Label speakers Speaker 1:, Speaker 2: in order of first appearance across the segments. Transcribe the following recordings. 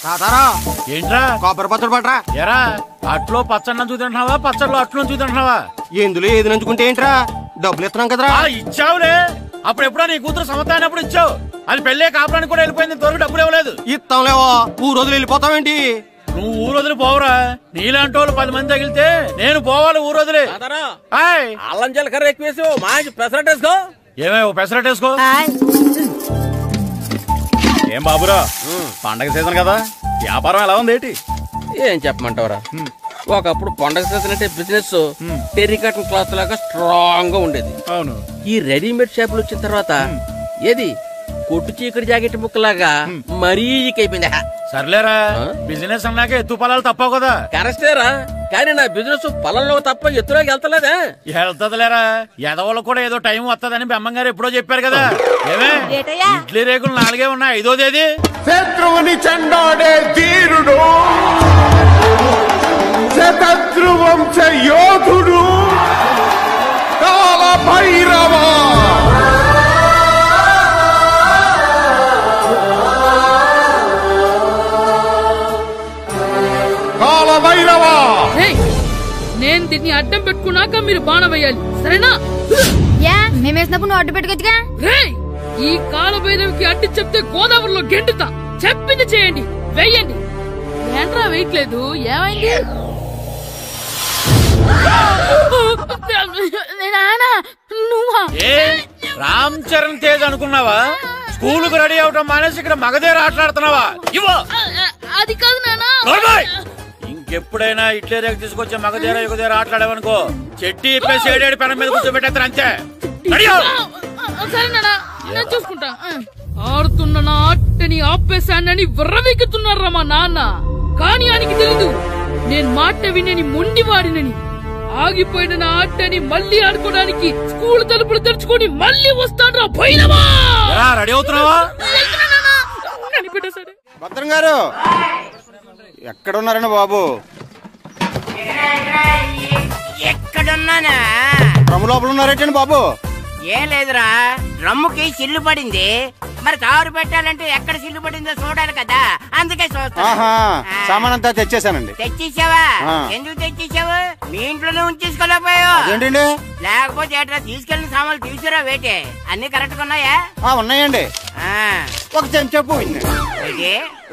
Speaker 1: తాతారా
Speaker 2: ఏంట్రా
Speaker 1: కొబ్బరి పచ్చడి పట్రా.
Speaker 2: ఎరా అట్లో పచ్చడి నంచు తింటున్నావా, పచ్చడిలో అట్లు నంచు తింటున్నావా?
Speaker 1: ఎందులో ఏది నంచుకుంటే ఏంట్రా, డబ్బులు ఇస్తున్నాం కదరా.
Speaker 2: ఇచ్చావులే, అప్పుడు ఎప్పుడో నీ కూతురు సమత అయినప్పుడు ఇచ్చావు. అది పెళ్ళే కాపురానికి కూడా వెళ్ళిపోయింది, ఇంతవరకు డబ్బులు ఇవ్వలేదు.
Speaker 1: ఇస్తాంలేవో, ఊరు వదిలి వెళ్ళిపోతావేంటి?
Speaker 2: నువ్వు ఊరు వదిలి పోవరా, నీలాంటి వాళ్ళు 10 మంది తగిలితే నేను పోవాలి ఊరు వదిలి.
Speaker 3: అల్లం జీలకర్ర ఎక్కువ వేసి మంచి పెసరట్ వేసుకో.
Speaker 2: ఏమే పెసరట్ వేసుకో. ఏం బాబురా, పండగ సీజన్ కదా, వ్యాపారం ఎలా ఉంది ఏంటి?
Speaker 3: ఏం చెప్పమంటావురా, ఒకప్పుడు పండగ సీజన్ అంటే బిజినెస్ టెర్రికాటన్ క్లాత్ లాగా స్ట్రాంగ్ గా ఉండేది.
Speaker 2: అవును,
Speaker 3: ఈ రెడీమేడ్ షాపులు వచ్చిన తర్వాత ఏది కొట్టు చీకటి జాకెట్ ముక్కలాగా మరీ అయిపోయింది.
Speaker 2: సర్లేరా, బిజినెస్ అన్నాక ఎత్తు పొలాలు తప్పవు కదా.
Speaker 3: కరెక్టేరా, కానీ నా బిజినెస్ పొలంలో తప్ప ఎత్తులోకి వెళ్తలేదా?
Speaker 2: వెళ్తదిలేరా, ఎదవలకు కూడా ఏదో టైం వస్తుందని బెమ్మం గారు ఎప్పుడో చెప్పారు కదా. ఏమే ఇడ్లీ రేకులు 4 ఉన్నాయి, 5వ తేదీ.
Speaker 4: శత్రువుని చెండాడే ధీరుడు, శతద్రు వంశ యోధుడు కాల భైరవ.
Speaker 5: నేను దీన్ని అడ్డం పెట్టుకున్నాక మీరు బాణ వేయాలి, సరేనా?
Speaker 6: మేమేసినప్పుడు నువ్వు అడ్డు పెట్టుకోవచ్చుగా.
Speaker 5: ఈ కాలభైరవికి అడ్డు చెప్తే గోదావరిలో గెంటుతా. చెప్పింది చేయండి, వెయ్యండి. ఏంట్రా వెయ్యట్లేదు, ఏమైంది?
Speaker 2: రామ్ చరణ్ తేజ్ అనుకున్నావా? స్కూల్ కు రెడీ అవటం మానేసి ఇక్కడ మగధీర ఆటలాడుతున్నావా?
Speaker 5: అది కాదు నాన్న.
Speaker 2: ఇంకెప్పుడైనా ఇట్లే రేపు తీసుకొచ్చే మగధీర యుగధీర ఆటలాడేవనుకో, చెట్టి ఇప్పేసి 7 పెనం మీద కూర్చోబెట్టేస్తారు అంతే.
Speaker 5: సరే నాన్న, నేను చూసుకుంటా. ఆడుతున్న నా ఆటని ఆపేశానని విర్రవీగుతున్నారా మా నాన్న. కానీ ఆయనకి తెలీదు నేను మాట వినని మొండివాడినని. ఆగిపోయిన నా ఆటని మళ్ళీ ఆడుకోవడానికి స్కూల్ తలుపులు తెరుచుకొని మళ్ళీ వస్తాడ్రా భైరవా.
Speaker 2: రెడీ అవుతున్నావా?
Speaker 5: కనిపెట్టేశాడు.
Speaker 1: భద్రం గారు ఎక్కడున్నారండి బాబు?
Speaker 7: ఎక్కడున్నానా?
Speaker 1: డ్రమ్ము లోపల ఉన్నారేంటండి బాబు?
Speaker 7: ఏం లేదురా, డ్రమ్ముకి సిల్లు పడింది. మరి కారు పెట్టాలంటే ఎక్కడ సిల్లు పడిందో చూడాలి కదా, అందుకే చూస్తా.
Speaker 1: సామాన్ అంతా తెచ్చేసానండి.
Speaker 7: తెచ్చేసావా? ఎందుకు తెచ్చేసావు? మీ ఇంట్లోనే ఉంచేసుకోలేకపోయావు
Speaker 1: ఏంటండి?
Speaker 7: లేకపోతే ఎట్లా తీసుకెళ్లిన సామాన్లు తీసుకురా వేటే. అన్ని కరెక్ట్ గా ఉన్నాయా?
Speaker 1: ఉన్నాయండి. ఒక చెంచా పోయింది.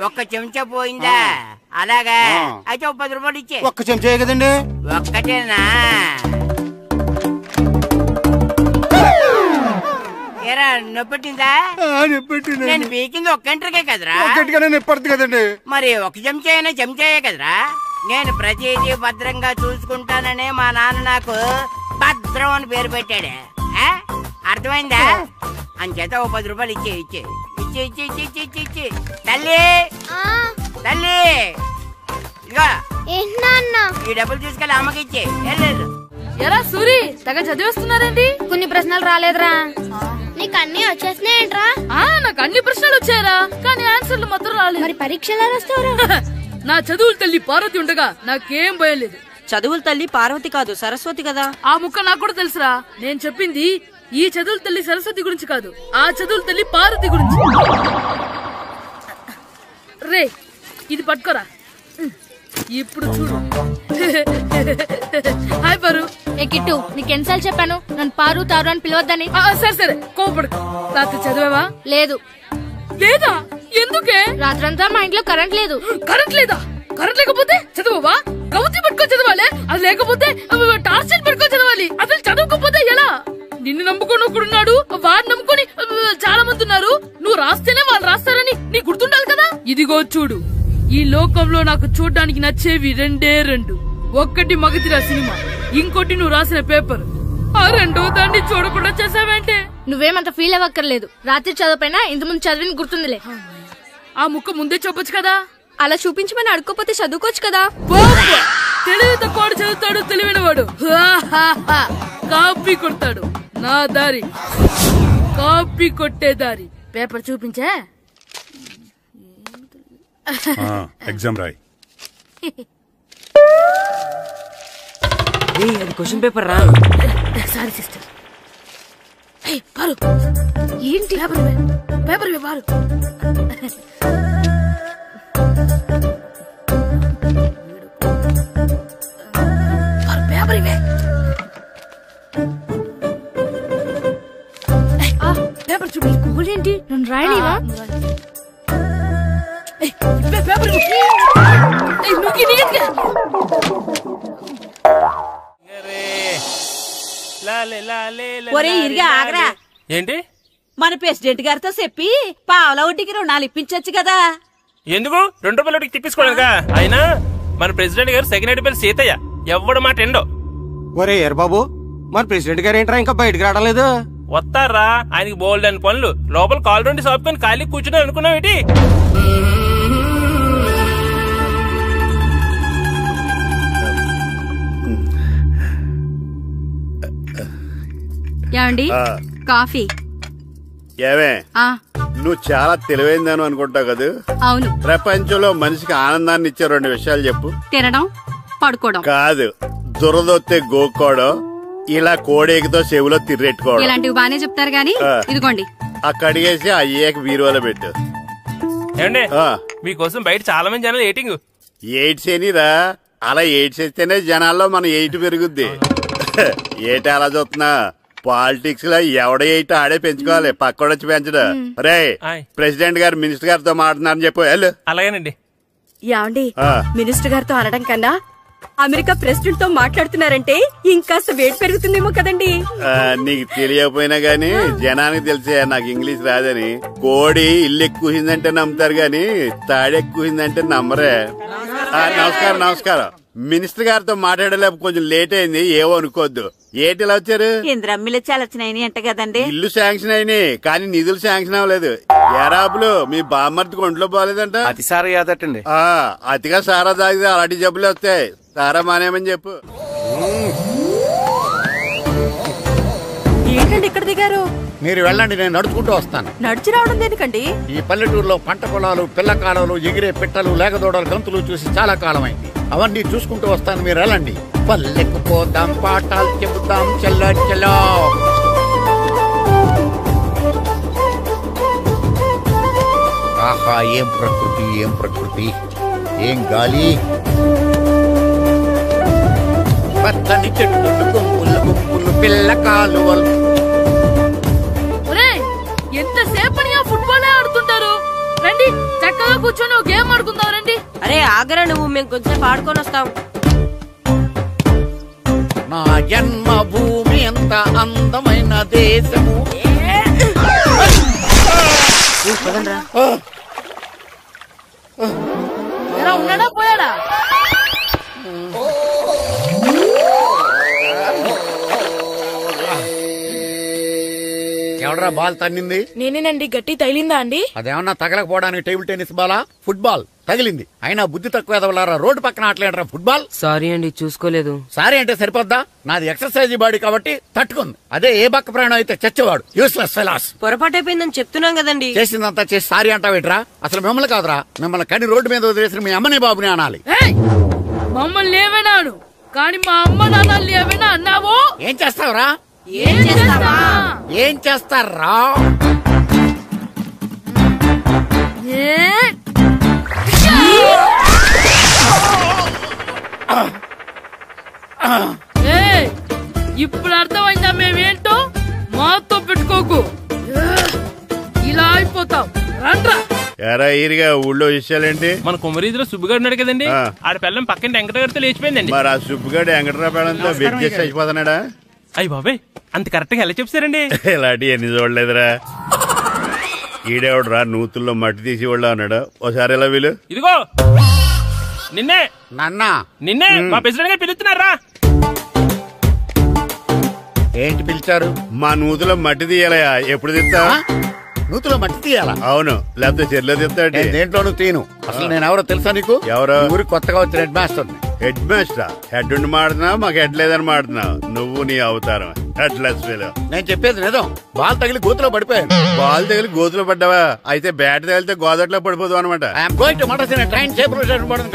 Speaker 7: ఒక్క చెంచా పోయిందా? అలాగా, అయితే 10 రూపాయలు ఇచ్చే.
Speaker 1: ఒక్క చెంచా కదండి?
Speaker 7: ఒక్కటేనా? ఏరా నొప్పెట్టిందా? నేను పీకింది ఒక్క గంటకే కదరా.
Speaker 1: నొప్పడుతుంది కదండి.
Speaker 7: మరి ఒక చెంచా అయినా చెంచాయే కదరా. నేను ప్రతిదీ భద్రంగా చూసుకుంటాననే మా నాన్న నాకు భద్రం అని పేరు పెట్టాడు. అర్థమైందా? అంచేత 10 రూపాయలు ఇచ్చే ఇచ్చే ఇచ్చే ఇచ్చే ఇచ్చే ఇచ్చే ఇచ్చే. తల్లి తల్లి, ఇదిగో ఈ డబ్బులు తీసుకెళ్ళి అమ్మకి ఇచ్చే.
Speaker 5: ఎరా సూరి, తెగ చదివేస్తున్నారండి.
Speaker 6: కొన్ని ప్రశ్నలు రాలేదురా. నీకు అన్ని వచ్చేసినాయంట్రా?
Speaker 5: నాకు అన్ని ప్రశ్నలు వచ్చాయరా, కానీ ఆన్సర్లు మాత్రం రాలేదు.
Speaker 6: మరి పరీక్షలు వస్తావురా?
Speaker 5: నా చదువుల తల్లి పార్వతి ఉండగా నాకేం భయం లేదు.
Speaker 8: చదువుల తల్లి పార్వతి కాదు, సరస్వతి కదా.
Speaker 5: ఆ ముక్క నాకు కూడా తెలుసురా. నేను చెప్పింది ఈ చదువుల తల్లి సరస్వతి గురించి కాదు, ఆ చదువుల తల్లి పార్వతి గురించి. రే, ఇది పట్టుకోరా. ఇప్పుడు చూడు. హాయ్ పారు.
Speaker 6: ఏ కిట్టు, నీకెన్నిసార్లు చెప్పాను నన్ను పారు తారు అని పిలవద్దని?
Speaker 5: సరే సరే, కోపడుకో. రాత్రి చదివావా?
Speaker 6: లేదు.
Speaker 5: లేదా? ఎందుకే?
Speaker 6: రాత్రంతా మా ఇంట్లో కరెంట్ లేదు.
Speaker 5: కరెంట్ లేదా? కరెంట్ లేకపోతే చదవవా? కవిత పట్టుకొని చదవాలి. అది లేకపోతే టార్చ్ పట్టుకొని చదవాలి. అసలు చదవకపోతే ఎలా? నిన్ను నమ్ముకొని ఒకడున్నాడు, వాడిని నమ్ముకొని చాలా మంది ఉన్నారు. నువ్వు రాస్తేనే వాళ్ళు రాస్తారని నీకు గుర్తుండాలి కదా. ఇదిగో చూడు, ఈ లోకంలో నాకు చూడడానికి నచ్చేవి 2. ఒక్కటి మగధీర సినిమా, ఇంకోటి నువ్వు రాసిన పేపర్. ఆ 2వ దాన్ని చూడకుండా చేసావేంటే?
Speaker 6: నువ్వేమంత ఫీల్ అవ్వక్కర్లేదు. రాత్రి చదవపోయినా ఇంతకుముందు చదివిన గుర్తుందిలే.
Speaker 5: ఆ ముక్క ముందే చెప్పొచ్చు కదా.
Speaker 6: అలా చూపించమని అడుక్కోపోతే చదువుకోవచ్చు కదా.
Speaker 5: తెలివి తక్కువ చదువుతాడు, తెలివైన వాడు కాపీ కొడతాడు. నా దారి కాపీ కొట్టే దారి. పేపర్ చూపించే.
Speaker 9: ఎగ్జామ్ రాయి.
Speaker 8: అది క్వశ్చన్ పేపర్ రా.
Speaker 5: Sorry sister. పారు, ఏంటి పేపర్ పారు. పేపర్ ఇవే పేపర్ చూడు.
Speaker 6: గూగుల్ ఏంటి నన్ను రాయలేవా?
Speaker 5: పేపర్
Speaker 10: ఒరే ఇరిగా ఆగరా.
Speaker 3: ఏంటి?
Speaker 10: మన ప్రెసిడెంట్ గారితో చెప్పి పావుల వడ్డీకి రుణాలు ఇప్పించొచ్చు కదా.
Speaker 3: ఎందుకు 2 రూపాయల వడ్డీకి తిప్పించుకోలేదుగా. అయినా మన ప్రెసిడెంట్ గారు సెకండ్ హెడ్ పేరు సీతయ్య. ఎవ్వడు మాట ఎండో.
Speaker 1: ఒరే ఎర్ బాబు, మన ప్రెసిడెంట్ గారు ఏంట్రా ఇంకా బయటకు రావడం లేదు?
Speaker 3: వస్తారా? ఆయనకి బోల్డ్ అని పనులు. లోపల కాలు 2 సాపుకొని ఖాళీ కూర్చుని అనుకున్నావు ఏంటి?
Speaker 6: ఏమండి కాఫీ?
Speaker 9: ఏమే నువ్వు చాలా తెలివైందాను అనుకుంటావు కదా.
Speaker 6: అవును.
Speaker 9: ప్రపంచంలో మనిషికి ఆనందాన్ని ఇచ్చే 2 విషయాలు చెప్పు.
Speaker 6: తినడం, పడుకోవడం.
Speaker 9: కాదు, దురదొత్తే గోక్కోవడం, ఇలా కోడేకితో చెవులో తిర్రెట్టుకోవడం.
Speaker 6: ఇలాంటివి బానే చెప్తారు గానీ ఇదిగోండి.
Speaker 9: కడిగేసి అయ్యేక బీరువాలో పెట్టు.
Speaker 3: ఏమండి మీకోసం బయట చాలా మంది జనాలు ఎయిటింగ్.
Speaker 9: ఎయిడ్స్ ఏనిరా? అలా ఎయిడ్స్ వేస్తేనే జనాల్లో మన ఎయిట్ పెరుగుద్ది. ఏటి అలా చూస్తున్నా? పాలిటిక్స్ లో ఎవడ ఎయిట్ ఆడే పెంచుకోవాలి, పక్కడొచ్చి పెంచడు. రే ప్రెసిడెంట్ గారు మినిస్టర్ గారితో మాట్లాడుతున్నారని చెప్పు. వెళ్ళు.
Speaker 3: అలాగేనండి.
Speaker 10: యాండి మినిస్టర్ గారితో అనడం కన్నా అమెరికా ప్రెసిడెంట్ తో మాట్లాడుతున్నారంటే ఇంకాస్త వేడి పెరుగుతుందేమో కదండి.
Speaker 9: నీకు తెలియకపోయినా గానీ జనానికి తెలిసే నాకు ఇంగ్లీష్ రాదని. కోడి ఇల్లు ఎక్కువసిందంటే నమ్ముతారు గాని తాడెక్కువసిందంటే నమ్మరే. నమస్కారం నమస్కారం. మినిస్టర్ గారితో మాట్లాడలేక కొంచెం లేట్ అయింది, ఏవో అనుకోవద్దు. ఏటి ఇలా వచ్చారు?
Speaker 10: ఇంద్రమ్మిలు చాలా వచ్చినాయి అంట కదండి.
Speaker 9: ఇల్లు శాంక్షన్ అయినాయి కానీ నిధులు శాంక్షన్ అవ్వలేదు. ఎరాపులు మీ బామ్మర్తికి ఒంట్లో పోలేదంట.
Speaker 1: అతి సారా యాదటండి.
Speaker 9: అతిగా సారా తాగితే అలాంటి జబ్బులు వస్తాయి. సారా మానేమని చెప్పు.
Speaker 10: ఏంటండి ఇక్కడ దిగారు?
Speaker 11: మీరు వెళ్ళండి, నేను నడుచుకుంటూ వస్తాను.
Speaker 10: నడిచి రావడం దేనికండి?
Speaker 11: ఈ పల్లెటూరులో పంట పొలాలు, పిల్ల కాలాలు, ఎగిరే పిట్టలు, లేగదోడలు, గంతులు చూసి చాలా కాలమైంది. అవన్నీ చూసుకుంటూ వస్తాను, మీరు వెళ్ళండి. పల్లెకు పోదాం, పాఠాలు చెబుతాం, చల్లో చల్లో. ఆహా, ఏం ప్రకృతి, ఏం ప్రకృతి, ఏం గాలి. పచ్చని చెట్లు, గుంపులు గుంపులు, పిల్ల కాలువలు.
Speaker 5: ఎంతసేపని ఆ ఫుట్బాల్ ఆడుతుంటారు. రండి చక్కగా కూర్చొని ఒక గేమ్ ఆడుకుందాం. రండి.
Speaker 8: అరే ఆగరా నువ్వు, మేము కొంచెం ఆడుకొని వస్తాం.
Speaker 11: నా జన్మభూమి ఎంత అందమైన దేశము.
Speaker 5: ఉన్నాడా పోయాడా?
Speaker 11: ఎవడరా బాల్ తన్నింది?
Speaker 5: నేనేనండి. గట్టి తగిలిందా అండి?
Speaker 11: అదేమన్నా తగలకపోవడానికి టేబుల్ టెన్నిస్ బాలా, ఫుట్బాల్ తగిలింది. అయినా బుద్ధి తక్కువ ఎదవలారా, రోడ్డు పక్కన ఆటలేడరా ఫుట్బాల్.
Speaker 8: సారీ అండి, చూసుకోలేదు.
Speaker 11: సారీ అంటే సరిపోద్దా? నాది ఎక్సర్సైజ్ బాడీ కాబట్టి తట్టుకుంది. అదే ఏ బక్క ప్రాణం అయితే చచ్చేవాడు. Useless fellas.
Speaker 8: పొరపాటు అయిపోయిందని చెప్తున్నాం కదండి.
Speaker 11: చేసిందంతా చేసి సారీ అంటావేట్రా? అసలు మిమ్మల్ని కాదురా, మిమ్మల్ని కని రోడ్డు మీద వదిలేసిన మీ అమ్మని బాబుని అనాలి.
Speaker 5: మమ్మల్ని లేవనాను కానీ మా అమ్మ నాన్న లేవనా అన్నావో
Speaker 11: ఏం చేస్తావురా? ఏం చేస్తారా?
Speaker 5: ఇప్పుడు అర్థమైందా మేమేంటో? మాతో పెట్టుకోకు, ఇలా అయిపోతాం. రండ్రా.
Speaker 9: ఎరా ఈరిగా ఊళ్ళో విషయాలేంటి?
Speaker 3: మన కుమరీదిలో సుబ్బుగాడు ఉన్నాడు కదండి, ఆడ పిల్లం పక్కన వెంకటగారితో లేచిపోయిందండి.
Speaker 9: మరి ఆ సుబ్బుగాడు వెంకటరావు పిల్లంతో వెజ్జెస్ అయిపోతున్నాడా?
Speaker 3: అయ్యి బాబాయ్, అంత కరెక్ట్ గా ఎలా చెప్తారండి?
Speaker 9: ఇలాంటి ఎన్ని చూడలేదురా. ఈడేవడరా నూతుల్లో మట్టి తీసి వాళ్ళు అన్నాడు. ఓసారి ఎలా వీలు?
Speaker 3: ఇదిగో నిన్నే
Speaker 11: నిన్నే
Speaker 3: మా ప్రెసిడెంట్ గారు పిలుస్తున్నారా?
Speaker 11: ఏంటి పిలిచారు?
Speaker 9: మా నూతులో మట్టి తీయాలయా. ఎప్పుడు తీస్తా?
Speaker 11: నూతులో మట్టి తీయాలా?
Speaker 9: అవును, లేకపోతే చెర్లో తీస్తాడు.
Speaker 11: దేంట్లోనూ తీను. అసలు నేను ఎవరో తెలుసా నీకు?
Speaker 9: ఎవరో?
Speaker 11: ఊరికి కొత్తగా వచ్చిన head master.
Speaker 9: Head master? Head ఉండి మాడుతున్నావు, మాకు హెడ్ లేదని మాడుతున్నావు. నువ్వు నీ అవతారం హెడ్లెస్ ఫెలో.
Speaker 11: నేను చెప్పేది నిజం. బాల్ తగిలి గోతులో పడిపోయాను.
Speaker 9: బాల్ తగిలి గోతులో పడ్డావా? అయితే బ్యాట్ తగిలితే గోదట్లో పడిపోదు అనమాట.
Speaker 11: Train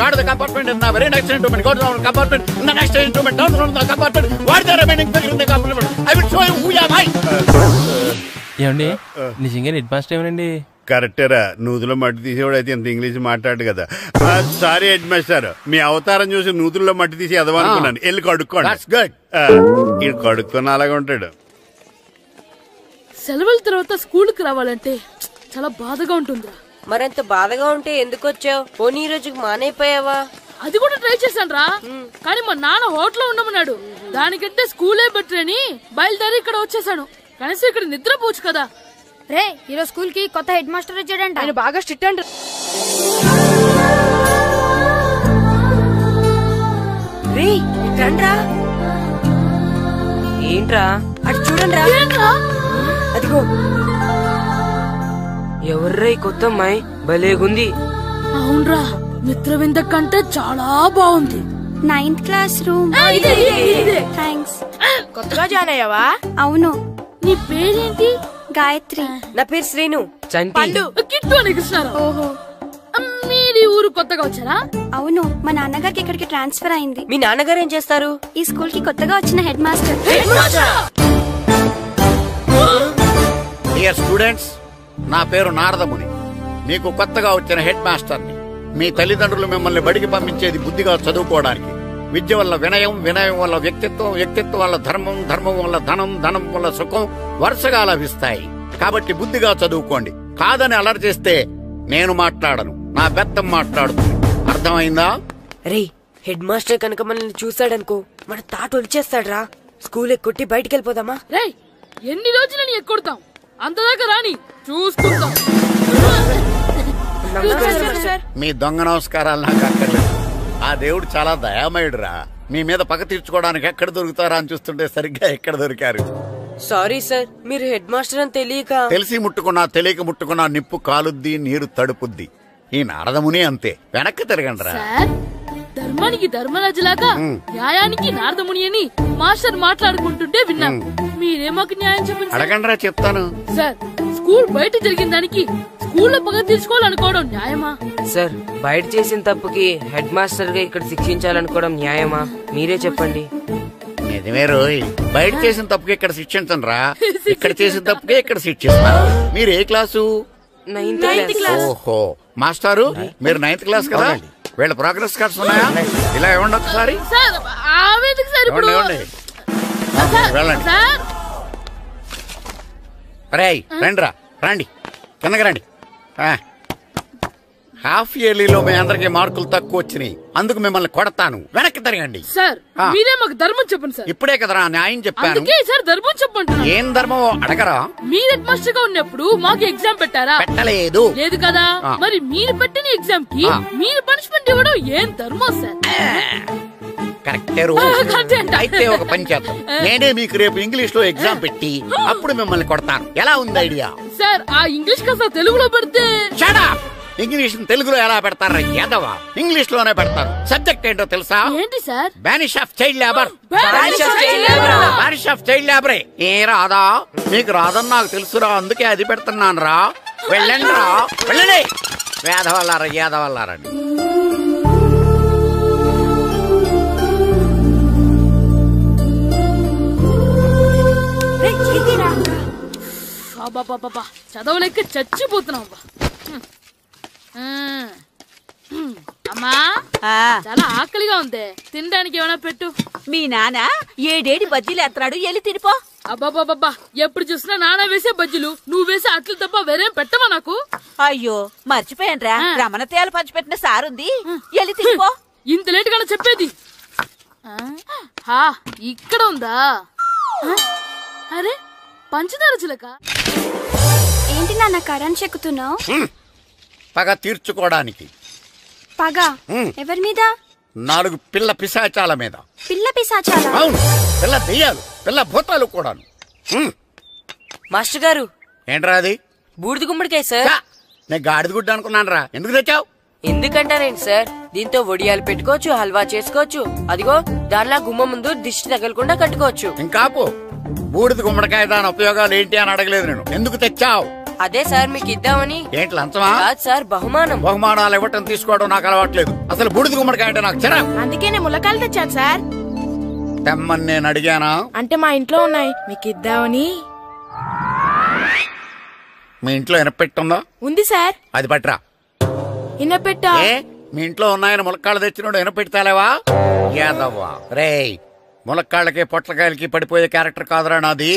Speaker 11: God the compartment in the very next instrument. Go down compartment in the next instrument. Down from the compartment. What the remaining figure in the compartment? I will show you who am I.
Speaker 3: ఏమండి నిజంగా head master ఏమనండి?
Speaker 9: కరెక్టరా, నూతులో మట్టి తీసేవాడు అయితే ఇంత English మాట్లాడు కదా. Sorry head master, మీ అవతారం చూసి నూతుల్లో మట్టి తీసి ఎదవనుకున్నాను. వెళ్ళి కడుక్కోండి. ఈడు కడుక్కున్న అలాగే ఉంటాడు.
Speaker 5: సెలవుల తర్వాత స్కూల్ కి రావాలంటే చాలా బాధగా ఉంటుందిరా.
Speaker 8: మరింత బాధగా ఉంటే ఎందుకు వచ్చావు? పోనీ ఈ రోజుకి మానైపోయావా?
Speaker 5: అది కూడా ట్రై చేశాను రా, కానీ మా నాన్న హోటల్లో ఉండమన్నాడు. దానికంటే స్కూలే బెటర్ అని బయలుదేరి ఇక్కడ వచ్చేసాను. కనీసం ఇక్కడ నిద్రపోవచ్చు కదా.
Speaker 6: రే, ఈరోజు స్కూల్ కి కొత్త హెడ్ మాస్టర్ వచ్చాడంట.
Speaker 5: ఆయన బాగా స్ట్రిక్ట్ అంట.
Speaker 8: రే రండ్రా. ఏంట్రా అటు చూడండి రా. అదిగో ఎవర్రా ఈ కొత్త అమ్మాయి? భలేగుంది.
Speaker 5: అవునరా, మిత్రవింద కంటే చాలా బాగుంది.
Speaker 10: 9th class room. థ్యాంక్స్.
Speaker 5: కొత్తగా జాయిన్ అయ్యావా?
Speaker 10: అవును.
Speaker 5: నీ పేరేంటి?
Speaker 10: గాయత్రి.
Speaker 8: నా పేరు శ్రీను.
Speaker 5: పండు. కిట్టు అని కృష్ణారావు.
Speaker 10: ఓహో.
Speaker 5: మీది ఊరు కొత్తగా వచ్చారా?
Speaker 10: అవును, మా నాన్నగారికి ఇక్కడికి ట్రాన్స్ఫర్ అయింది.
Speaker 8: మీ నాన్నగారు ఏం చేస్తారు?
Speaker 10: ఈ స్కూల్ కి కొత్తగా వచ్చిన హెడ్ మాస్టర్.
Speaker 11: డియర్ స్టూడెంట్స్, నా పేరు నారదముని. మీకు కొత్తగా వచ్చిన హెడ్ మాస్టర్ని. మీ తల్లిదండ్రులు మిమ్మల్ని బడికి పంపించేది బుద్ధిగా చదువుకోవడానికి. విద్య వల్ల వినయం, వినయం వల్ల వ్యక్తిత్వం, వ్యక్తిత్వం వల్ల ధర్మం, ధర్మం వల్ల ధనం, ధనం వల్ల సుఖం వరుసగా లభిస్తాయి. కాబట్టి బుద్ధిగా చదువుకోండి. కాదని అలర్ చేస్తే నేను మాట్లాడను, నా బెత్తం మాట్లాడుతుంది. అర్థమైందా?
Speaker 8: రే, హెడ్ మాస్టర్ కనుక మనల్ని చూసాడనుకో మన తాట వచ్చేస్తాడ్రా. స్కూల్ ఎక్కొట్టి బయటికి వెళ్ళిపోదామా?
Speaker 5: రే, ఎన్ని రోజులని ఎక్కొడతాం? అంతదాకా రాని చూసుకుంటాం.
Speaker 11: మీ దొంగ నమస్కారాలు నాకు అక్కర్లేదు. ఆ దేవుడు చాలా దయామయుడురా. మీ మీద పగ తీర్చుకోవడానికి ఎక్కడ దొరుకుతారా అని చూస్తుంటే సరిగ్గా ఎక్కడ దొరికారు.
Speaker 8: సారీ సార్, మీరు హెడ్ మాస్టర్ అని తెలియక.
Speaker 11: తెలిసి ముట్టుకున్నా తెలియక ముట్టుకున్నా నిప్పు కాలుద్ది, నీరు తడుపుద్ది. ఈ నారదముని అంతే. వెనక్కి తిరగండి రా.
Speaker 5: ధర్మానికి ధర్మరాజులాగా న్యాయానికి నారదముని అని మాస్టర్ మాట్లాడుకుంటుంటే విన్నాం. మీరే మాకు న్యాయం చెప్పండి.
Speaker 11: అడగండి రా, చెప్తాను.
Speaker 5: సార్, స్కూల్ బయట జరిగిన దానికి స్కూల్లో పగ తీర్చుకోవాలనుకోవడం న్యాయమా?
Speaker 8: సార్, బయట చేసిన తప్పుకి హెడ్ మాస్టర్ గా ఇక్కడ శిక్షించాలనుకోవడం న్యాయమా? మీరే చెప్పండి.
Speaker 11: నిజమే రోయ్, బయట చేసిన తప్పుకి ఇక్కడ శిక్షించండి రా. ఇక్కడ చేసిన తప్పుకే ఇక్కడ శిక్షిస్తారు. మీరు ఏ క్లాసు?
Speaker 8: 9th class.
Speaker 11: ఓహో, మాస్టారు మీరు 9th క్లాస్ కదా? వీళ్ళ ప్రోగ్రెస్ కార్డ్స్ ఉన్నాయా? ఇలా ఇవ్వండి ఒకసారి. వెళ్ళండి. రేయ్ రండి రా, రండి కిందకి రండి. హాఫ్ ఇయర్లీలో మీ అందరికి మార్కులు తక్కువ వచ్చినాయి, అందుకు మిమ్మల్ని కొడతాను. వెనక్కి తిరగండి.
Speaker 5: సార్, మీరే మాకు ధర్మం చెప్పండి సార్.
Speaker 11: ఇప్పుడే కదరా న్యాయం చెప్పాను.
Speaker 5: సార్, ధర్మం చెప్పండి.
Speaker 11: ఏం ధర్మం అడగరా?
Speaker 5: మీరు హెడ్ మాస్టర్ గా ఉన్నప్పుడు మాకు ఎగ్జామ్ పెట్టారా?
Speaker 11: పెట్టలేదు.
Speaker 5: లేదు కదా? మరి మీరు పెట్టిన ఎగ్జామ్ కి మీరు పనిష్మెంట్ ఇవ్వడం ఏం ధర్మం సార్?
Speaker 11: కరెక్టే. అయితే ఒక పని చేద్దాం, నేనే మీకు రేపు ఇంగ్లీష్ లో ఎగ్జామ్ పెట్టి అప్పుడు మిమ్మల్ని కొడతాను. ఎలా ఉంది ఐడియా?
Speaker 5: సార్, ఆ ఇంగ్లీష్ కాస్త తెలుగులో పెడితే.
Speaker 11: ఇంగ్లీష్ తెలుగులో ఎలా పెడతారా యాదవా? ఇంగ్లీష్ లోనే పెడతారు. సబ్జెక్ట్ ఏంటో తెలుసా?
Speaker 5: ఏంటి sir?
Speaker 11: Banish of child labour. Banish of child లేబరే. ఏ రాదా? మీకు రాదని నాకు తెలుసురా, అందుకే అది పెడుతున్నాను రా. వెళ్ళండి రా, వెళ్ళండి. వేదవల్లారా, యాదవల్లారండి.
Speaker 5: చదవలేక చచ్చిపోతున్నాం. అమ్మా, చాలా ఆకలిగా ఉంది, తినడానికి ఏమైనా పెట్టు.
Speaker 12: మీ నాన్న ఏడేడి బజ్జీలు ఎత్తాడు, ఎల్లి తినిపో.
Speaker 5: అబ్బాబాబా, ఎప్పుడు చూసినా నాన్న వేసే బజ్జీలు, నువ్వు వేసే అట్లు తప్ప వేరేం పెట్టవా నాకు?
Speaker 12: అయ్యో మర్చిపోయానురా, రమణ తేలు పంచిపెట్టిన సారుంది, ఎల్లి తినిపో.
Speaker 5: ఇంత లేట్ గా చెప్పేది. ఇక్కడ ఉందా? అరే, పంచదార చిలక.
Speaker 10: ఏంటి నాన్న కరెంట్ చెక్కుతున్నావు?
Speaker 11: పగ తీర్చుకోవడానికి.
Speaker 10: పగ ఎవరి మీద?
Speaker 11: 4 పిల్ల పిశాచాల మీద.
Speaker 10: పిల్ల పిశాచాల?
Speaker 11: అవును, పిల్ల దెయ్యాలు, పిల్ల భూతాలు కూడా.
Speaker 8: మాస్టర్ గారు,
Speaker 11: ఏంట్రా అది?
Speaker 8: బూడిద గుమ్మడికాయ సార్.
Speaker 11: నేను గాడిద గుడ్డ అనుకున్నాను రా. ఎందుకు తెచ్చావు?
Speaker 8: ఎందుకంటారేంటి సార్, దీంతో వడియాలు పెట్టుకోవచ్చు, హల్వా చేసుకోవచ్చు. అదిగో దానిలా గుమ్మ ముందు దిష్టి తగలకుండా కట్టుకోవచ్చు.
Speaker 11: ఇంకాపు, బూడిద గుమ్మడికాయ దాని ఉపయోగాలు ఏంటి అని అడగలేదు నేను. ఎందుకు తెచ్చావు?
Speaker 8: అదే సార్ మీకు ఇద్దామని.
Speaker 11: ఏంటి లంచమా?
Speaker 8: కాదు సార్, బహుమానం.
Speaker 11: బహుమానాలు ఇవ్వటం తీసుకోవడం నాకు అలవాట్లేదు. అసలు బూడిద గుమ్మడికాయ అంటే నాకు చిరా.
Speaker 12: అందుకే నేను ములకాయలు తెచ్చాను సార్.
Speaker 11: తెమ్మని నేను అడిగానా?
Speaker 12: అంటే మా ఇంట్లో ఉన్నాయి, మీకు ఇద్దామని.
Speaker 11: మీ ఇంట్లో ఎనపెట్టుందా?
Speaker 12: ఉంది సార్.
Speaker 11: అది పట్రా.
Speaker 12: ఇనపెట్టా?
Speaker 11: మీ ఇంట్లో ఉన్నాయని ములక్కాళ్ళు తెచ్చినోడు ఎనపెట్టాలేవా? యాదవ్వా రేయ్, ములక్కాళ్ళకి పొట్లకాయలకి పడిపోయే క్యారెక్టర్ కాదురా నాది.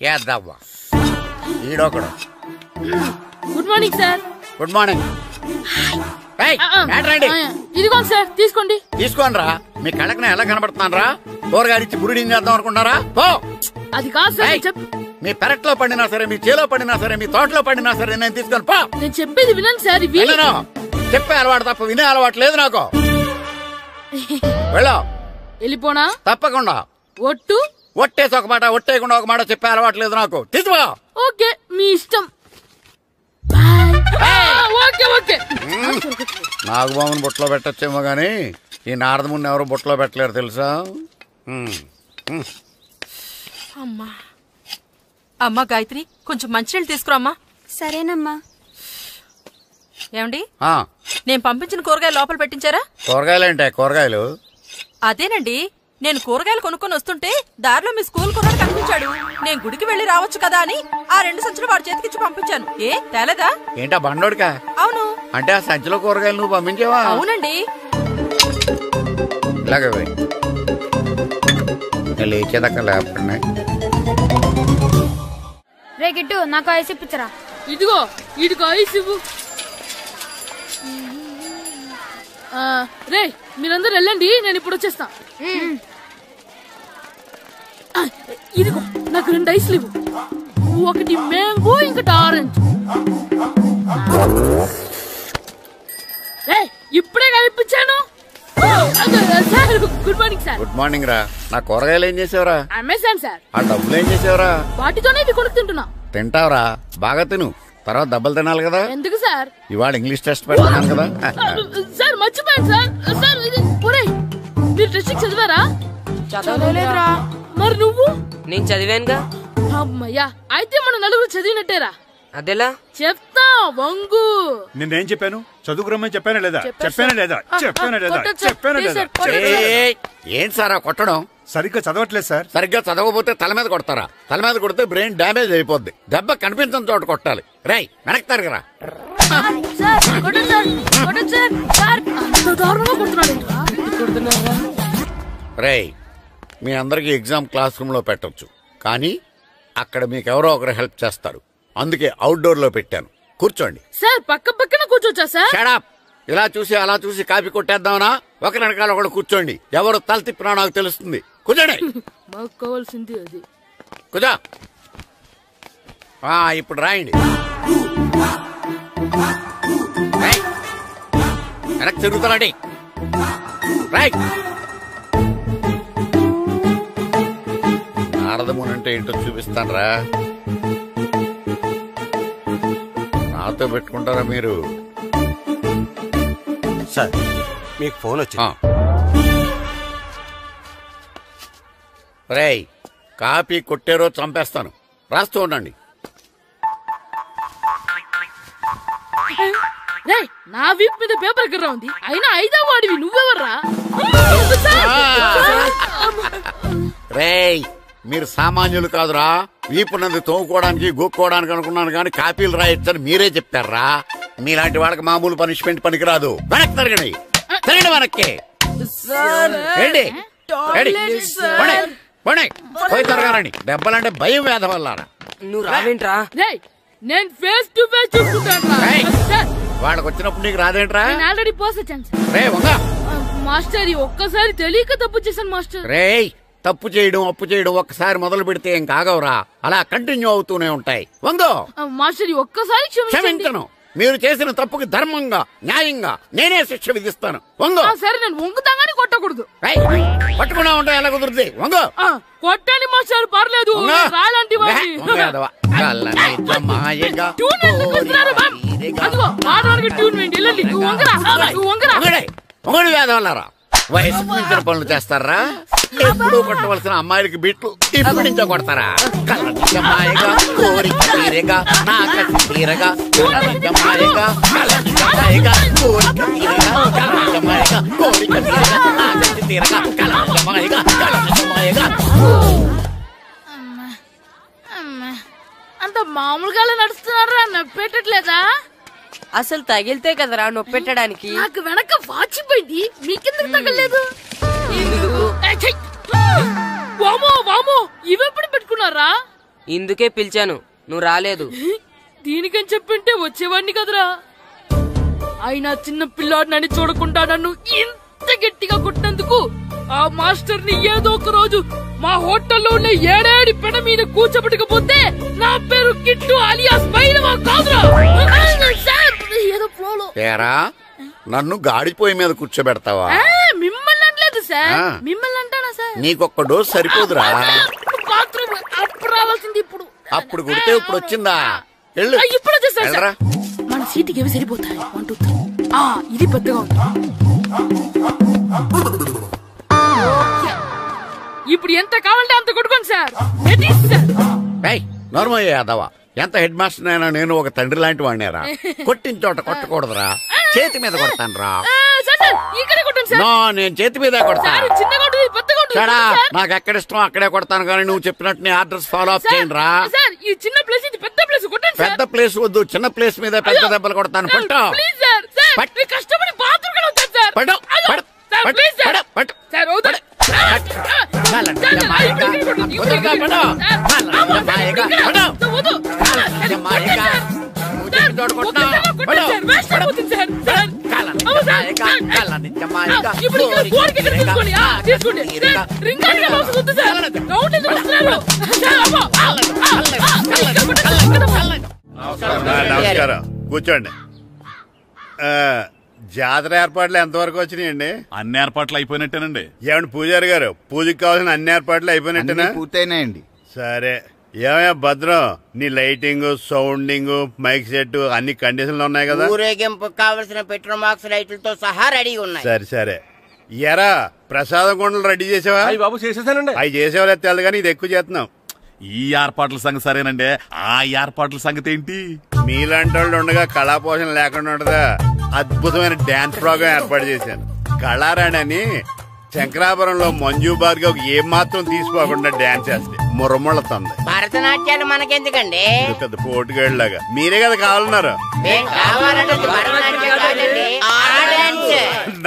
Speaker 11: యాదవ్వా ఈడొకడు.
Speaker 5: Good morning sir.
Speaker 11: Good morning.
Speaker 5: ఇదిగో సార్ తీసుకోండి.
Speaker 11: తీసుకోనరా, మీ కళ్ళకి ఎలా కనబడుతున్నాను రా? కూరగాయలిచ్చి బురుడి చేద్దాం అనుకుంటారా? పో.
Speaker 5: అది కాదు సార్.
Speaker 11: మీ పెరట్లో పండినా సరే, మీ చేలో పండినా సరే, మీ తోటలో పండినా సరే నేను తీసుకొని పో.
Speaker 5: నేను చెప్పేది వినండి సార్.
Speaker 11: చెప్పే అలవాటు తప్ప వినే అలవాటు లేదు నాకు. వెళ్ళో.
Speaker 5: వెళ్ళిపోనా?
Speaker 11: తప్పకుండా.
Speaker 5: ఒట్టు?
Speaker 11: ఒట్టేసి ఒక మాట, ఒట్టేయకుండా ఒక మాట చెప్పే అలవాటు లేదు నాకు. తీసుకో.
Speaker 5: ఓకే, మీ ఇష్టం.
Speaker 11: నాగబాబుని బుట్టలో పెట్టచ్చేమో గాని ఈ నారదముని ఎవరు బుట్టలో పెట్టలేరు తెలుసా?
Speaker 12: అమ్మా గాయత్రి, కొంచెం మంచినీళ్ళు తీసుకురామ్మా.
Speaker 10: సరేనమ్మా.
Speaker 12: ఏమండి, నేను పంపించిన కూరగాయలు లోపల పెట్టించారా?
Speaker 11: కూరగాయలేంటే? కూరగాయలు
Speaker 12: అదేనండి, నేను కూరగాయలు కొనుక్కొని వస్తుంటే దారిలో మీ స్కూల్ కుర్రాడు కనిపించాడు. నేను గుడికి వెళ్లి రావచ్చు కదా అని ఆ 2 సంచులు వాడి చేతికిచ్చి పంపించాను. ఏ తేలేదా?
Speaker 11: ఏంటా బండోడికా?
Speaker 12: అవును.
Speaker 11: అంటే ఆ సంచిలో కూరగాయలు నువ్వు పంపించావా?
Speaker 12: అవునండి.
Speaker 11: ఇలాగే లేచేదాకా లేపండి.
Speaker 6: రే గిట్టు, నాకు ఐస్ ఇప్పించరా.
Speaker 5: ఇదిగో ఇదిగో ఐస్ ఇవ్వు. రే మీరందరూ వెళ్ళండి, నేను ఇప్పుడు వచ్చేస్తా. ఇదిగో నాకు 2 ఐస్లు ఇవ్వు. ఒకటి మ్యాంగో, ఇంకటి ఆరెంజ్. ఇప్పుడే కనిపించాను. Good morning sir.
Speaker 11: Good morning రా. నా కూరగాయలు ఏం చేసావురా?
Speaker 5: Amazon sir.
Speaker 11: ఆ డబ్బులు ఏం చేసావురా?
Speaker 5: వాటితోనే ఇవి కొనుక్కు తింటున్నా.
Speaker 11: తింటావురా, బాగా తిను. తర్వాత దెబ్బలు తినాలి కదా.
Speaker 5: ఎందుకు సార్?
Speaker 11: ఇవాళ ఇంగ్లీష్ టెస్ట్ పెడతాను కదా.
Speaker 5: సార్ మర్చిపోయాను సార్. సార్ మీరు టెస్టింగ్ చదివారా?
Speaker 8: చదవలేదురా.
Speaker 5: మరి నువ్వు?
Speaker 8: నేను చదివానుగా.
Speaker 5: అమ్మయ్యా, అయితే మన నలుగురు చదివినట్టేరా.
Speaker 8: అదెలా?
Speaker 5: చెప్తా వంగు.
Speaker 13: నేనేం చెప్పాను? చదువుకురమ్మని చెప్పానా లేదా? చెప్పానా లేదా? చెప్పానా లేదా? చెప్పానా లేదా?
Speaker 11: ఏం సారా కొట్టడం?
Speaker 13: సరిగ్గా చదవట్లేదు సార్.
Speaker 11: సరిగ్గా చదవకపోతే తల మీద కొడతారా? తల మీద కొడితే బ్రెయిన్ డ్యామేజ్ అయిపోద్ది. దెబ్బ కనిపించిన చోట కొట్టాలి. రై వెనక్కి తరగరా. రై మీ అందరికి ఎగ్జామ్ క్లాస్ రూమ్ లో పెట్టొచ్చు, కానీ అక్కడ మీకు ఎవరో ఒకరు హెల్ప్ చేస్తారు. అందుకే అవుట్డోర్ లో పెట్టాను. కూర్చోండి.
Speaker 5: సార్ పక్క పక్కన కూర్చోచ్చా సార్?
Speaker 11: Shut up. ఇలా చూసి అలా చూసి కాపీ కొట్టేద్దామనా? ఒకరి వెనకాల ఒకడు కూర్చోండి. ఎవరు తల తిప్పినా నాకు తెలుస్తుంది. కూర్చోండి.
Speaker 5: మాకు కావాల్సింది అది.
Speaker 11: కూర్చో. ఇప్పుడు రాయండి. వెనక్కి తిరుగుతానండి. రాయ్. నారదముని అంటే ఏంటో చూపిస్తాను రా. నాతో పెట్టుకుంటారా మీరు?
Speaker 1: సార్ మీకు ఫోన్ వచ్చింది.
Speaker 11: రేయ్ కాపీ కొట్టారో చంపేస్తాను. రాస్తూ ఉండండి.
Speaker 5: నా వీప్ మీద పేపర్ కర్ర ఉంది, అయినా 5వ వాడివి నువ్వెవర్రా?
Speaker 11: రేయ్ మీరు సామాన్యులు కాదురా. వీపున్నది తోముకోవడానికి గోక్కోవడానికి అనుకున్నాను, కానీ కాపీలు రాయొచ్చని మీరే చెప్పారా. మీలాంటి వాళ్ళకి మామూలు పనిష్మెంట్ పనికిరాదు. వెనక్కి తిరగండి. తిరగండి వెనక్కి. పోయి తిరగారండి. దెబ్బలంటే భయం వేద వల్ల.
Speaker 8: నువ్వు రావేంట్రా?
Speaker 5: నేను ఫేస్ టు ఫేస్ చూసుకుంటాను.
Speaker 11: వాళ్ళకి వచ్చినప్పుడు నీకు రాదేంట్రా?
Speaker 5: ఆల్రెడీ పోస్ వచ్చాను మాస్టర్. ఒక్కసారి తెలియక తప్పు చేశాను మాస్టర్.
Speaker 11: రేయ్ తప్పు చేయడం అప్పు చేయడం ఒక్కసారి మొదలు పెడితే ఏం కాగవరా, అలా కంటిన్యూ అవుతూనే ఉంటాయి. వందో
Speaker 5: మాస్టర్, ఒక్కసారి
Speaker 11: క్షమించను. మీరు చేసిన తప్పుకి ధర్మంగా న్యాయంగా నేనే శిక్ష విధిస్తాను. వంగో.
Speaker 5: సరే నేను వంగుతాగానే కొట్టకూడదు.
Speaker 11: పట్టుకున్నా ఉంటా ఎలా కుదురుతుంది? వంగో.
Speaker 5: కొట్టండి మాస్టర్, పర్లేదు. రాలాంటి
Speaker 11: వేదవల్లారా వయసు మించిన పనులు చేస్తారా? ఎప్పుడు కొట్టవలసిన అమ్మాయిలకి బిట్లు ఇప్పుడు నుంచో కొడతారా? కళ్ళనిజమాయగా కోరిక తీరగా నా కసి తీరగా కళ్ళనిజమాయగా కళ్ళనిజమాయగా కోరిక తీరగా కళ్ళనిజమాయగా కోరిక తీరగా నా కసి తీరగా కళ్ళనిజమాయగా కళ్ళనిజమాయగా.
Speaker 5: మీరంతా మామూలుగా నడుస్తున్నారా? నొప్పెట్టట్లేదా?
Speaker 8: అసలు తగిలితే కదరా నొప్పెట్టడానికి.
Speaker 5: నాకు వెనక వాచిపోయింది, మీకెందుకు తగలేదు? వామో వామో, ఇవెప్పుడు పెట్టుకున్నారా?
Speaker 8: ఇందుకే పిలిచాను, నువ్వు రాలేదు.
Speaker 5: దీనికని చెప్పింటే వచ్చేవాడిని కదరా. అయినా చిన్న పిల్లాడినని చూడకుండా నన్ను ఇంత గట్టిగా కొట్టినందుకు ఆ మాస్టర్ ని ఏదో ఒక రోజు మా హోటల్లో ఉన్న 7 పెడ మీద కూర్చోబెట్టకపోతే నా పేరు కిట్టు అలియాస్ బైరవా కాదురా. ఏదో ఫ్లోలో
Speaker 11: నన్ను గాడిపోయి మీద కూర్చోబెడతావా?
Speaker 5: మిమ్మల్ని అనలేదు సార్, మిమ్మల్ని అంటానా సార్?
Speaker 11: నీకొక్క డోస్ సరిపోదురా?
Speaker 5: బాత్రూమ్ అప్పుడు రావాల్సింది ఇప్పుడు.
Speaker 11: అప్పుడు కొడితే ఇప్పుడు వచ్చిందా?
Speaker 5: ఇప్పుడు వచ్చేసారు సార్. మన సీటుకి ఏవి సరిపోతాయి? 1 2 3. ఇది పెద్దగా ఉంది. ఇప్పుడు ఎంత కావాలంటే అంత కొట్టుకోండి సార్.
Speaker 11: నార్మల్ యాదవా, ఎంత హెడ్ మాస్టర్ అయినా నేను ఒక తండ్రి లాంటి వాడినేరా. కొట్టిన చోట కొట్టకూడదురా, చేతి మీద కొడతాను రా. నేను చేతి మీద కొడతా. నాకు ఎక్కడ ఇష్టం అక్కడే కొడతాను, కానీ నువ్వు చెప్పినట్టు నీ ఆర్డర్స్ ఫాలో అప్ చేయండి రా. పెద్ద ప్లేస్ వద్దు, చిన్న ప్లేస్ మీద పెద్ద దెబ్బలు కొడతాను. నమస్కారం, కూర్చోండి. జాతర ఏర్పాట్లు ఎంతవరకు వచ్చినాయండి?
Speaker 13: అన్ని ఏర్పాట్లు అయిపోయినట్టేనండి.
Speaker 11: ఏమండి పూజారి గారు, పూజకి కావాల్సిన అన్ని ఏర్పాట్లు అయిపోయినట్టేనా?
Speaker 14: పూర్తయినాయండి.
Speaker 11: సరే, ఏమయ్యా భద్రం, నీ లైటింగ్, సౌండింగ్, మైక్ సెట్ అన్ని కండిషన్లు ఉన్నాయి కదా?
Speaker 7: ఊరేగింపు కావలసిన పెట్రోల్ బాక్స్ లైట్లతో సహా రెడీగా ఉన్నాయి.
Speaker 11: సరే సరే. ఎరా ప్రసాదం కొండలు రెడీ చేసావా?
Speaker 1: బాబు చేసేసానండి.
Speaker 11: అవి చేసేవాళ్ళు తెలు కానీ ఇది ఎక్కువ చేస్తున్నాం.
Speaker 13: ఈ ఏర్పాట్ల సంగతి సరేనండి, ఆ ఏర్పాట్ల సంగతి ఏంటి?
Speaker 11: మీలాంటి వాళ్ళు ఉండగా కళాపోషణ లేకుండా ఉండదా? అద్భుతమైన డాన్స్ ప్రోగ్రాం ఏర్పాటు చేశాను. కళారాణి అని శంకరాపురంలో మంజు భార్గవ్ ఏం మాత్రం తీసుకోకుండా డాన్స్ చేస్తే మురముళ్ళతుంది.
Speaker 7: భరతనాట్యాలు మనకెందుకండి?
Speaker 11: పెద్ద పోటుగాళ్ళలాగా మీరే కదా కావాలన్నారు.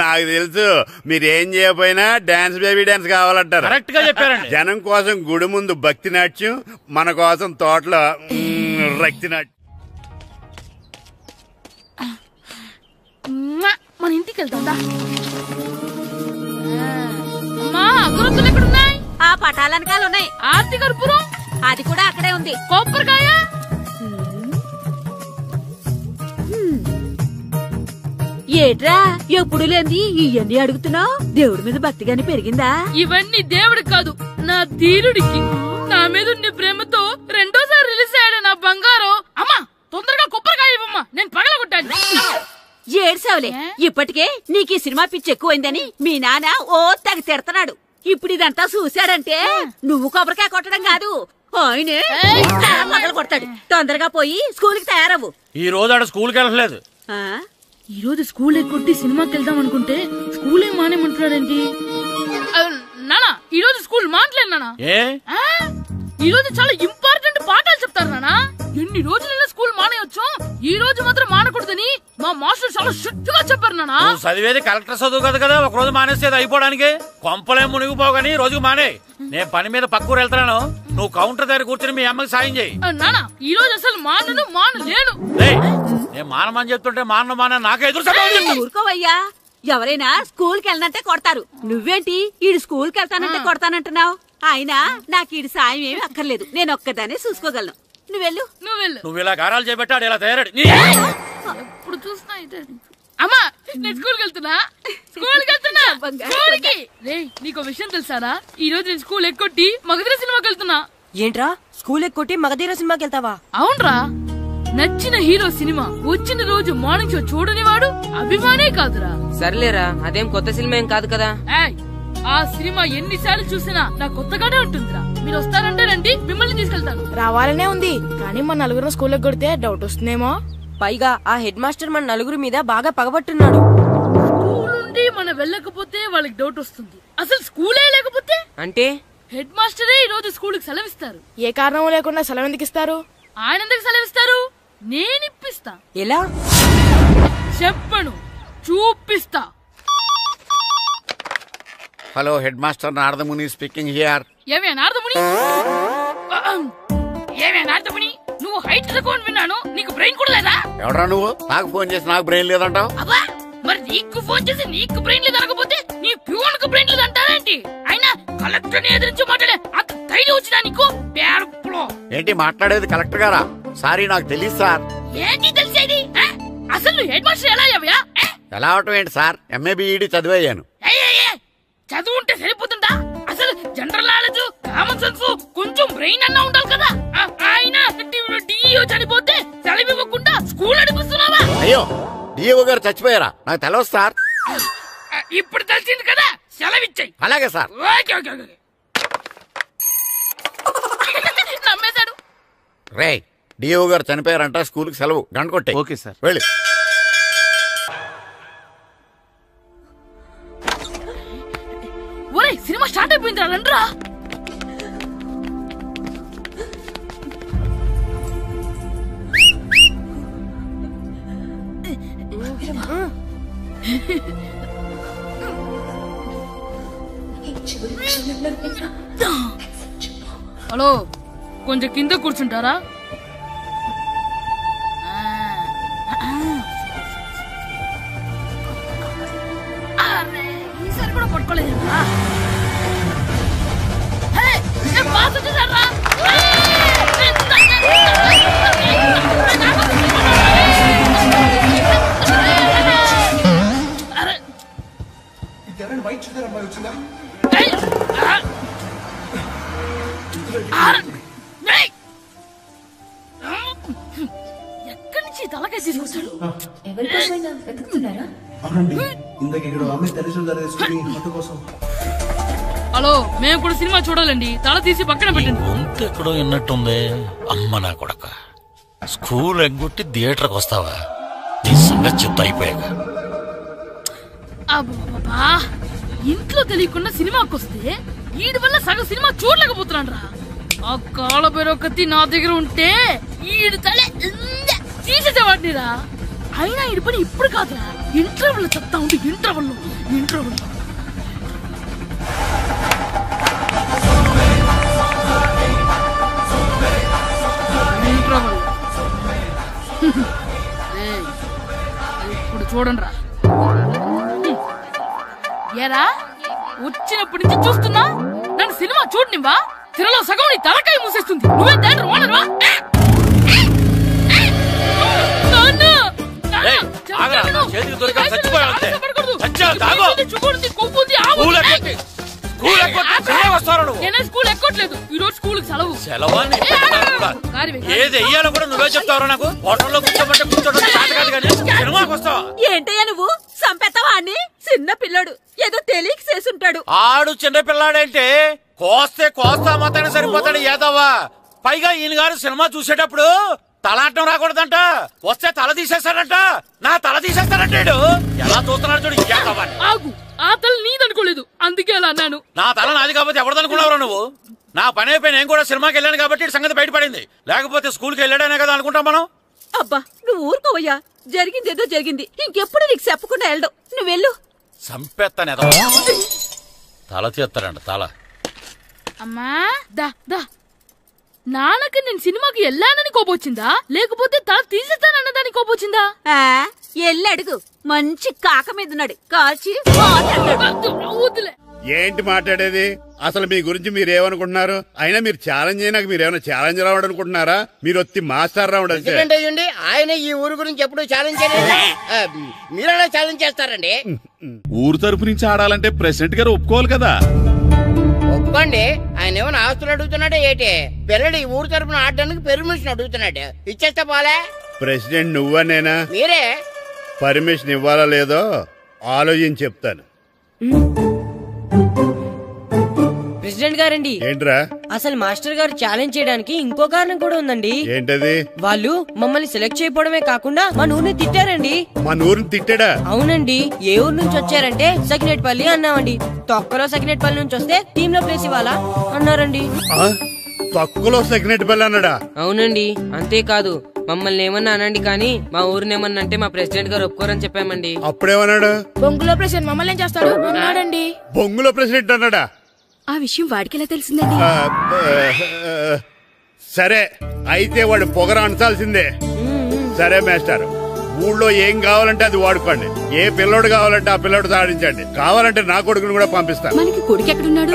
Speaker 11: నాకు తెలుసు, మీరేం చేయకపోయినా డాన్స్ బేబీ డాన్స్ కావాలంటారు.
Speaker 2: కరెక్ట్ గా చెప్పారండి.
Speaker 11: జనం కోసం గుడి ముందు భక్తి నాట్యం, మన కోసం తోటలో రక్తి నాట్యం.
Speaker 5: మన ఇంటికి వెళ్తా. అమ్మా, అగరొత్తులు ఎక్కడున్నాయి?
Speaker 10: ఆ పటాలనకాల ఉన్నాయి.
Speaker 5: ఆర్తి కర్పూరం
Speaker 10: అది కూడా అక్కడే ఉంది.
Speaker 5: కొబ్బరికాయ
Speaker 10: ఏట్రా ఎప్పుడు లేని ఇవన్నీ అడుగుతున్నావు? దేవుడి మీద భక్తి గాని పెరిగిందా?
Speaker 5: ఇవన్నీ దేవుడికి కాదు, నా ధీరుడికి. నా మీద ఉన్న ప్రేమతో రెండోసారి రిలీజ్ అయ్యాడు నా బంగారం. అమ్మా, తొందరగా కొబ్బరికాయ ఇవ్వమ్మా, నేను పగలగొట్టాను.
Speaker 10: ఏడ్సావులే, ఇప్పటికే నీకు ఈ సినిమా పిచ్చి ఎక్కువైందని మీ నాన్న ఓ తెగ తిడతాడు. ఇప్పుడు ఇదంతా చూశాడంటే నువ్వు కొబ్బరికాయ కొట్టడం కాదు, ఆయనే పగల కొడతాడు. తొందరగా పోయి స్కూల్ కి తయారవ్వు.
Speaker 2: ఈ రోజు ఆడ స్కూల్కి వెళ్ళలేదు.
Speaker 5: ఈ రోజు స్కూల్ ఎక్కొట్టి సినిమాకి వెళ్దాం అనుకుంటే స్కూల్ ఏం మానేమంటున్నాడేంటి? నానా, ఈ రోజు స్కూల్ మానట్లేదు నానా. ఈ రోజు చాలా ఇంపార్టెంట్ పాఠాలు చెప్తారు నానా. ఎన్ని రోజులైనా స్కూల్ మానేయొచ్చు, ఈ రోజు మాత్రం మానకూడదని మా మాస్టర్ చాలా స్ట్రిక్ట్ గా చెప్పారు నానా.
Speaker 2: చదివేది కలెక్టర్ చదువు కదా కదా, ఒక రోజు మానేసేది అయిపోవడానికి. కొంపలే మునిగిపోగాని రోజుకు మానే. నేను పని మీద పక్కూరు వెళ్తాను, నువ్వు కౌంటర్ దగ్గర కూర్చొని మీ అమ్మకి సాయం చేయి.
Speaker 5: నానా, ఈ రోజు అసలు మానలేను.
Speaker 2: నేను మానమని చెప్తుంటే మాన నాకే ఎదురు.
Speaker 10: ఊరుకోవయ్యా, ఎవరైనా స్కూల్ కి వెళ్ళనంటే కొడతారు. నువ్వేంటి ఈడు స్కూల్ కి వెళ్తానంటే కొడతానంటున్నావు? అయినా నాకు ఈడు సాయం ఏమి అక్కర్లేదు, నేను ఒక్కదానే చూసుకోగలను.
Speaker 2: నువ్వు ఇలా గారాలు చేపెట్టాడు, ఇలా తయారాడు.
Speaker 5: ఇప్పుడు చూస్తున్నా. అమ్మా, నేను స్కూల్కి వెళ్తున్నా. నీకు విషయం తెలుసారా? ఈ రోజు నేను స్కూల్ ఎక్కొట్టి మగధీర సినిమాకి వెళ్తున్నా.
Speaker 8: ఏంట్రా, స్కూల్ ఎక్కొట్టి మగధీర సినిమాకి వెళ్తావా?
Speaker 5: అవునరా, నచ్చిన హీరో సినిమా వచ్చిన రోజు మార్నింగ్ షో చూడని వాడు అభిమానే కాదురా.
Speaker 8: సర్లేరా, అదేం కొత్త సినిమా ఏం కాదు కదా.
Speaker 5: ఆ సినిమా ఎన్నిసార్లు చూసినా నాకు కొత్తగానే ఉంటుందిరా. మీరు వస్తారంటే రండి, మిమ్మల్ని తీసుకెళ్తాను.
Speaker 15: రావాలనే ఉంది, కానీ మన నలుగురు స్కూల్ కొడితే డౌట్ వస్తుందేమో.
Speaker 8: పైగా ఆ హెడ్ మాస్టర్ మన నలుగురి మీద బాగా పగబట్టున్నాడు.
Speaker 5: స్కూల్ నుండి మనం వెళ్ళకపోతే వాళ్ళకి డౌట్ వస్తుంది. అసలు స్కూలే లేకపోతే
Speaker 8: అంటే
Speaker 5: హెడ్ మాస్టరే ఈ రోజు స్కూల్ కి సెలవిస్తారు.
Speaker 15: ఏ కారణం లేకుండా సెలవు ఎందుకు ఇస్తారు?
Speaker 5: ఆయన ఎందుకు సెలవిస్తారు? నేను ఇప్పిస్తా.
Speaker 8: ఎలా
Speaker 5: చెప్పను, చూపిస్తా.
Speaker 11: Hello head master Naradamuni speaking here.
Speaker 5: ఏమే నారదముని, ఏమే నారదముని, నువ్వు హైట్ తక్కువ విన్నాను, నీకు బ్రెయిన్ కూడా లేదా?
Speaker 11: ఎవడా నువ్వు? నాకు ఫోన్ చేసి నాకు బ్రెయిన్ లేదంటావు?
Speaker 5: అబ్బా, మరి నీకు ఫోన్ చేసి నీకు బ్రెయిన్ లేదనకపోతే నీ ప్యూన్ కు బ్రెయిన్ లేదంటారేంటి? అయినా కలెక్టర్ ని ఎదిరించి మాట్లాడే అంత ధైర్యం వచ్చినా నీకు?
Speaker 11: ఏంటి మాట్లాడేది? కలెక్టర్ గారా? సారీ, నాకు తెలియదు సార్.
Speaker 5: ఏంటి తెలిసేది? అసలు నువ్వు హెడ్ మాస్టర్ ఎలా అయ్యావా?
Speaker 11: ఎలా అవటం ఏంటి సార్? ఎంఏబిఈడి చదివయ్యాను.
Speaker 5: చదువు ఉంటే సరిపోతుందా? అసలు జనరల్ నాలెడ్జ్, కామన్ సెన్స్, కొంచెం బ్రెయిన్ అన్నా ఉండాలి కదా. ఆయన డిఓ చనిపోతే సెలవివ్వకుండా స్కూల్ నడిపిస్తున్నావా?
Speaker 11: అయ్యో, డిఓ గారు చచ్చిపోయారా? నాకు తెలవదు సార్.
Speaker 5: ఇప్పుడు తెలిసింది కదా, సెలవిచ్చాయి.
Speaker 11: అలాగే సార్.
Speaker 5: నమ్మేశాడు.
Speaker 11: రే, డిఓ గారు చనిపోయారంట, స్కూల్ కి సెలవు. గంట కొట్టే.
Speaker 1: Okay sir.
Speaker 11: వెళ్ళి.
Speaker 5: ఒరేయ్, సినిమా స్టార్ట్ అయిపోయిందిరా, రండ్రా. హలో, కొంచెం కింద కూర్చుంటారా? ఈసారి కూడా పట్టుకోలేదు. ఎక్కడి నుంచి తలకాయ తీసుకొచ్చాడు? హలో, మేము కూడా సినిమా చూడాలండి. తల తీసి పక్కన పెట్టండి.
Speaker 2: ఎక్కడో విన్నట్టుంది. అమ్మ నా కొడక, స్కూల్ ఎగ్గొట్టి థియేటర్కి వస్తావా? నీ సంగతి చెప్తా అయిపోయాక.
Speaker 5: అబ్బా, ఇంట్లో తెలియకుండా సినిమాకి వస్తే వీడి వల్ల సగం సినిమా చూడలేకపోతున్నాను రా. ఆ కాళ్ళ బెరొకతి నా దగ్గర ఉంటే ఈడు తలే తీసేసేవాడిని రా. అయినా ఈడి పని ఇప్పుడు కాదురా, ఇంటర్వెల్ చెప్తా ఉంటే ఇంటర్వెల్ ఇప్పుడు చూడండి రా. ఏరా, వచ్చినప్పటి నుంచి చూస్తున్నా, నన్ను సినిమా చూడనివ్వా? తిరలో సగం నీ తలకాయ మూసేస్తుంది. నువ్వే తండ్రి ఓనర్వా? స్కూల్ ఎక్కట్లేదు, ఈ రోజు స్కూల్ సెలవు.
Speaker 2: ఏది వెయ్యాలో కూడా నువ్వే చెప్తావు. నాకు హోటల్లో కూర్చోమంటే కూర్చోడం కాదు కానీ సినిమాకి వస్తావా?
Speaker 10: ఏంటయ్యా నువ్వు? సంపెత్తవా అని? చిన్న పిల్లాడు, ఏదో తెలియక చేసుంటాడు.
Speaker 2: ఆడు చిన్న పిల్లాడంటే కోస్తా మాత్రమే సరిపోతాడు ఏదవ్వా. పైగా ఈయన గారు సినిమా చూసేటప్పుడు తలాటం రాకూడదంట, వస్తే తల తీసేస్తాడంట. నా తల తీసేస్తాడంటాడు. ఎలా చూస్తున్నాడు చూడు.
Speaker 5: ఆగు, ఆ తల నీదనుకోలేదు, అందుకే అలా అన్నాను.
Speaker 2: నా తల నాది కాబట్టి ఎవరిదనుకున్నావురా నువ్వు? నా పని అయిపోయి నేను కూడా సినిమాకి వెళ్ళాను కాబట్టి సంగతి బయటపడింది. లేకపోతే స్కూల్కి వెళ్ళాడనే కదా అనుకుంటాం మనం.
Speaker 10: అబ్బా, నువ్వు ఊరుకోవయ్యా. జరిగిందేదో జరిగింది, ఇంకెప్పుడు నీకు చెప్పకుండా వెళ్ళడు. నువ్వు వెళ్ళు.
Speaker 2: సంపెత్తాను తల తీస్తాడంట తల.
Speaker 5: అమ్మా దా దా, నాన్నకి నేను సినిమాకి వెళ్ళానని కోపొచ్చిందా, లేకపోతే తల తీసేస్తానన్నదాని కోపొచ్చిందా?
Speaker 10: ఎల్లి అడుగు, మంచి కాక మీద ఉన్నాడు, కాల్చి
Speaker 5: వద్దులే.
Speaker 9: ఏంటి మాట్లాడేది? అసలు మీ గురించి మీరేమనుకుంటున్నారు? అయినా మీరు ఛాలెంజ్ అయినాక మీరు ఏమైనా ఛాలెంజ్ రావడం అనుకుంటున్నారా? మీరు వచ్చి మాస్టర్ రావడం.
Speaker 7: ఆయన ఈ ఊరు గురించి ఎప్పుడు ఛాలెంజ్ చేయలేదు. మీరెలా ఛాలెంజ్ చేస్తారండి?
Speaker 14: ఊరు తరపు నుంచి ఆడాలంటే ప్రెసిడెంట్ గారు ఒప్పుకోవాలి కదా.
Speaker 7: ఒప్పుకోండి. ఆయన ఏమైనా ఆస్తులు అడుగుతున్నాడే ఏంటి? పిల్లడు ఈ ఊరు తరపున ఆడడానికి పెర్మిషన్ అడుగుతున్నాడు, ఇచ్చేస్తే పోలే.
Speaker 9: ప్రెసిడెంట్ నువ్వా నేనా?
Speaker 7: మీరే.
Speaker 9: పర్మిషన్ ఇవ్వాలా లేదో ఆలోచించి చెప్తాను.
Speaker 8: ప్రెసిడెంట్ గారండి.
Speaker 9: ఏంట్రా?
Speaker 8: అసలు మాస్టర్ గారు ఛాలెంజ్ చేయడానికి ఇంకో కారణం కూడా ఉందండి.
Speaker 9: ఏంటది?
Speaker 8: వాళ్ళు మమ్మల్ని సెలెక్ట్ చేయకపోవడమే కాకుండా మా ఊరిని తిట్టారండి.
Speaker 9: మా ఊరిని తిట్టాడా?
Speaker 8: అవునండి. ఏ ఊరు నుంచి వచ్చారంటే సకినేట్పల్లి అన్నామండి. తొక్కలో సకినేట్పల్లి నుంచి వస్తే టీమ్ లో ప్లేస్ ఇవ్వాలా అన్నారండి.
Speaker 9: తక్కువలో సెగ్నెట్ బిల్ అన్నాడా?
Speaker 8: అవునండి, అంతేకాదు మమ్మల్ని ఏమన్నా అనండి కానీ మా ఊరిని ఏమన్నా అంటే మా ప్రెసిడెంట్ గారు ఒప్పుకోరని చెప్పామండి.
Speaker 9: అప్పుడేమన్నాడు?
Speaker 15: బొంగులో ప్రెసిడెంట్ మమ్మల్ని ఏం చేస్తాడు అన్నాడండి.
Speaker 9: బొంగులో ప్రెసిడెంట్ అన్నాడా?
Speaker 10: ఆ విషయం వాడికెలా తెలిసిందండి?
Speaker 9: సరే అయితే వాడు పొగర అంచాల్సిందే. సరే మాస్టర్, ఊళ్ళో ఏం కావాలంటే అది వాడుకోండి. ఏ పిల్లోడు కావాలంటే ఆ పిల్లోడు సాధించండి. కావాలంటే నా కొడుకుని కూడా పంపిస్తాను.
Speaker 10: మనకి కొడుకు ఎక్కడున్నాడు?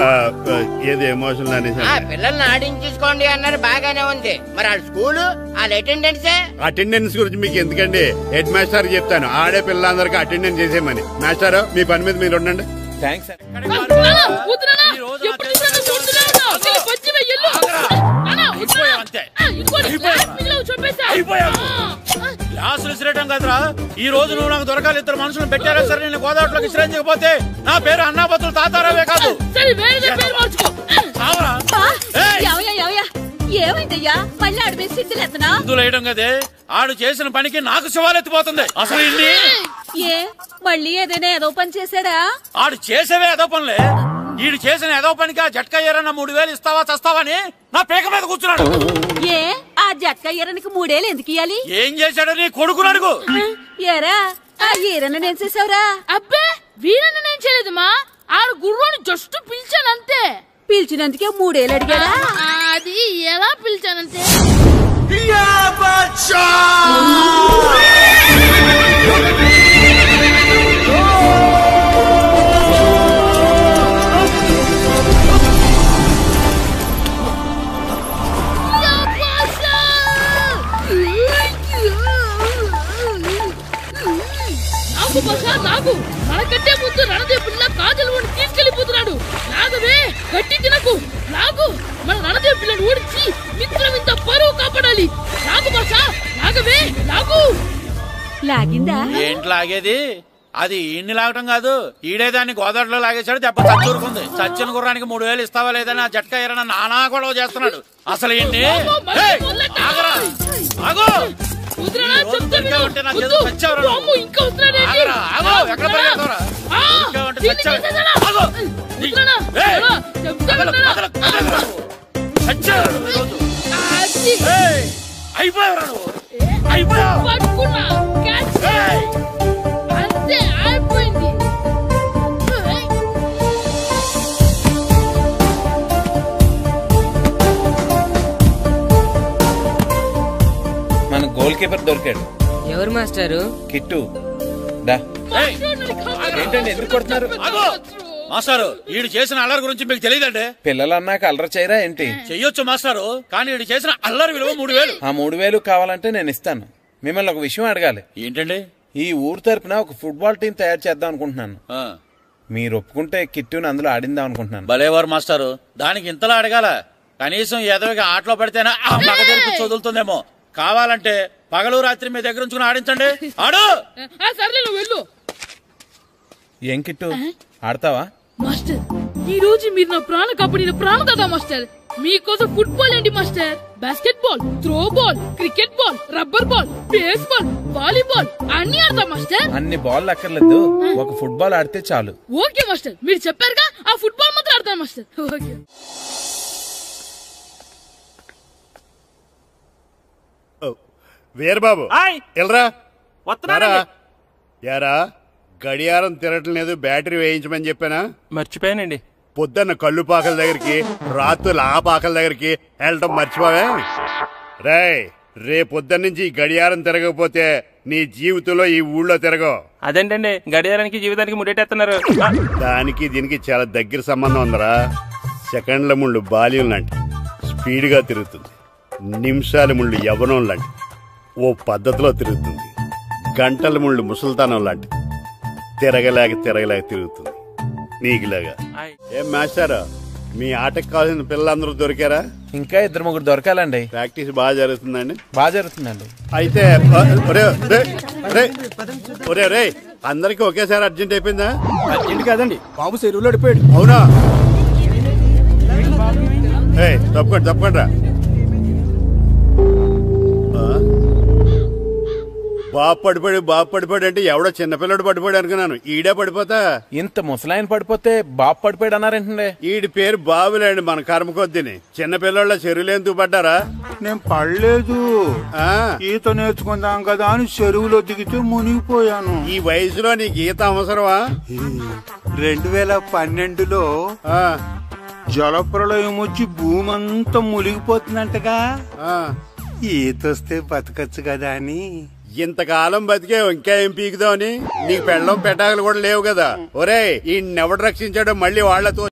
Speaker 9: ఏది ఎమోషనల్ అనేసి
Speaker 7: పిల్లల్ని ఆడించేసుకోండి అన్నారు, బాగానే ఉంది. మరి వాళ్ళ స్కూల్ వాళ్ళ
Speaker 9: అటెండెన్స్ గురించి మీకు ఎందుకండి, హెడ్ మాస్టర్ చెప్తాను. ఆడే పిల్లలందరికీ అటెండెన్స్ చేసేయమని. మాస్టర్ మీ పని మీద మీరు ఉండండి.
Speaker 14: థ్యాంక్స్.
Speaker 2: కదరా ఈ రోజు నువ్వు నాకు దొరకాలి. ఇద్దరు మనుషులు పెట్టారా సరే, నేను గోదావరిలోకి విశ్రయించకపోతే నా పేరు అన్నాబతులు తాతారావే కాదు.
Speaker 10: ఏమైందయ్యా? మళ్ళీ ఆడు మీద సిద్ధులు ఎత్తనా?
Speaker 2: వేయడం కదే, ఆడు చేసిన పనికి నాకు శివాలెత్తిపోతుంది. అసలు
Speaker 10: ఏ మళ్ళీ ఏదైనా ఏదో పని చేశాడా?
Speaker 2: ఆడు చేసేవే ఏదో పనులే. ఈడు చేసిన ఏదో పనికి ఆ జట్కా ఏరన్నా 3000 ఇస్తావా చస్తావని నా పేక మీద కూర్చున్నాడు.
Speaker 10: ఏ ఆ జట్కా ఈరనికి 3000 ఎందుకు ఇయ్యాలి?
Speaker 2: ఏం చేశాడో నీ కొడుకుని అడుగు.
Speaker 10: ఏరా ఆ ఈరన్న నేను చేసావురా?
Speaker 5: అబ్బే వీరన్న నేను చేయలేదు మా, ఆడు గుర్రాన్ని జస్ట్ పిలిచానంతే.
Speaker 10: పిలిచినందుకే 3000 అడిగాడా?
Speaker 5: అది ఎలా పిలిచానంతే. నాకు మనకంటే ముందు రణదేవ్ పిల్ల కాజల్ ఓడి తీసుకెళ్లిపోతున్నాడు. నాగవే గట్టి తినకు. నాగు మన రణదేవ్ పిల్లని ఓడించి మిత్రం ఇంత పరువు కాపాడాలి. నాగు భాష నాగవే నాగు.
Speaker 10: లాగిందా?
Speaker 2: ఏంటి లాగేది? అది ఈయన్ని లాగటం కాదు, ఈడే దాన్ని గోదావరిలో లాగేశాడు. దెబ్బ చచ్చూరుకుంది. చచ్చిన గుర్రానికి 3000 ఇస్తావా లేదని ఆ జట్కా ఏరన్నా నానా గొడవ చేస్తున్నాడు. అసలు ఈయన్ని
Speaker 5: అంతే అయిపోయింది.
Speaker 14: మన గోల్ కీపర్ దొరికాడు.
Speaker 8: ఎవరు మాస్టారు?
Speaker 14: కిట్టు. ఏంటండి ఎందుకు కొడుతున్నారు?
Speaker 2: మాస్టారు ఈడు చేసిన అల్లరి గురించి మీకు తెలియదండి.
Speaker 14: పిల్లలు అన్నాక అల్లరి చేయరా ఏంటి?
Speaker 2: చెయ్యొచ్చు మాస్టారు, కానీ ఈడు చేసిన అల్లరి విలువ 3000.
Speaker 14: ఆ 3000 కావాలంటే నేను ఇస్తాను. మిమ్మల్ని ఒక విషయం అడగాలి.
Speaker 2: ఏంటండి?
Speaker 14: ఈ ఊరు తరపున ఒక ఫుట్బాల్ టీం తయారు చేద్దాం అనుకుంటున్నాను. మీరు ఒప్పుకుంటే కిట్టుని అందులో ఆడిందాం అనుకుంటున్నాను.
Speaker 2: భలేవారు మాస్టారు, దానికి ఇంతలా అడగాల? కనీసం ఏదోగా ఆటలో పడితేనే ఆ మగ తెరిపి చదువుతుందేమో. కావాలంటే పగలు రాత్రి మీ దగ్గర ఉంచుకుని ఆడించండి. ఆడు.
Speaker 5: సర్లే నువ్వు వెళ్ళు.
Speaker 14: ఏం కిట్టు ఆడతావా?
Speaker 5: మాస్టర్ ఈ రోజు మీరు నా ప్రాణ కాపాడిన ప్రాణ కదా మాస్టర్. మీకోసం ఫుట్బాల్ ఏంటి master, basket ball, throw ball, cricket ball, rubber ball, base ball, volleyball అన్ని ఆడతా మాస్టర్.
Speaker 14: అన్ని బాల్ అక్కర్లేదు, ఒక ఫుట్బాల్ ఆడితే చాలు.
Speaker 5: ఓకే మాస్టర్, మీరు చెప్పారుగా ఆ ఫుట్బాల్ మాత్రం ఆడతాను మాస్టర్. ఓకే.
Speaker 9: వీరబాబు ఎల్రా యారా, గడియారం తిరగటం లేదు, బ్యాటరీ వేయించమని చెప్పానా?
Speaker 16: మర్చిపోయానండి.
Speaker 9: పొద్దున్న కళ్ళు పాకల దగ్గరికి, రాత్రులు ఆ పాకల దగ్గరికి వెళ్ళటం మర్చిపోవే? రేపొద్దున్న నుంచి ఈ గడియారం తిరగకపోతే నీ జీవితంలో ఈ ఊళ్ళో తిరగవు.
Speaker 16: అదేంటండి గడియారానికి జీవితానికి ముడేటేస్తున్నారు?
Speaker 9: దానికి దీనికి చాలా దగ్గర సంబంధం ఉందరా. సెకండ్ల ముళ్ళు బాల్యం లాంటి స్పీడ్ గా తిరుగుతుంది. నిమిషాల ముళ్ళు యవ్వనం లాంటి ఓ పద్ధతిలో తిరుగుతుంది. గంటల ముళ్ళు ముసల్తానం లాంటి తిరగలేక తిరుగుతుంది నీకులాగా. ఏం మాస్టర్, మీ ఆటకు కావాల్సిన పిల్లలందరూ దొరికారా?
Speaker 14: ఇంకా 2-3 దొరకాలండి.
Speaker 9: ప్రాక్టీస్ బాగా జరుగుతుందండి?
Speaker 14: బాగా జరుగుతుందండి.
Speaker 9: అయితే అందరికి ఒకేసారి అర్జెంట్ అయిపోయిందా?
Speaker 1: అర్జెంట్ కాదండి, బాబు చెరువులో అడిపోయాడు.
Speaker 9: అవునా? తప్పకుండా రా. బాబు పడిపోయాడు అంటే ఎవడో చిన్నపిల్లడు పడిపోయాడు అనుకున్నాను. ఈడే పడిపోతా.
Speaker 14: ఇంత ముసలాయన పడిపోతే బాబు పడిపోయాడు అన్నారేంటండి?
Speaker 9: ఈడి పేరు బాబులేండి, మన కర్మ కొద్దిని. చిన్నపిల్లల చెరువులు ఎందుకు పడ్డారా?
Speaker 13: నేను పడలేదు, ఈత నేర్చుకుందాం కదా అని చెరువులో దిగితే మునిగిపోయాను.
Speaker 9: ఈ వయసులో నీకు ఈత అవసరమా?
Speaker 13: 2012లో జలప్రళయం వచ్చి భూమి అంతా మునిగిపోతుందంటగా. ఈతొస్తే బతకచ్చు కదా అని.
Speaker 9: ఇంతకాలం బతికే ఇంకా ఏం పీకుదామని? నీకు పెళ్ళం పెట్టాకలు కూడా లేవు కదా. ఒరే ఈ ఎవడు రక్షించాడో మళ్ళీ వాళ్లతో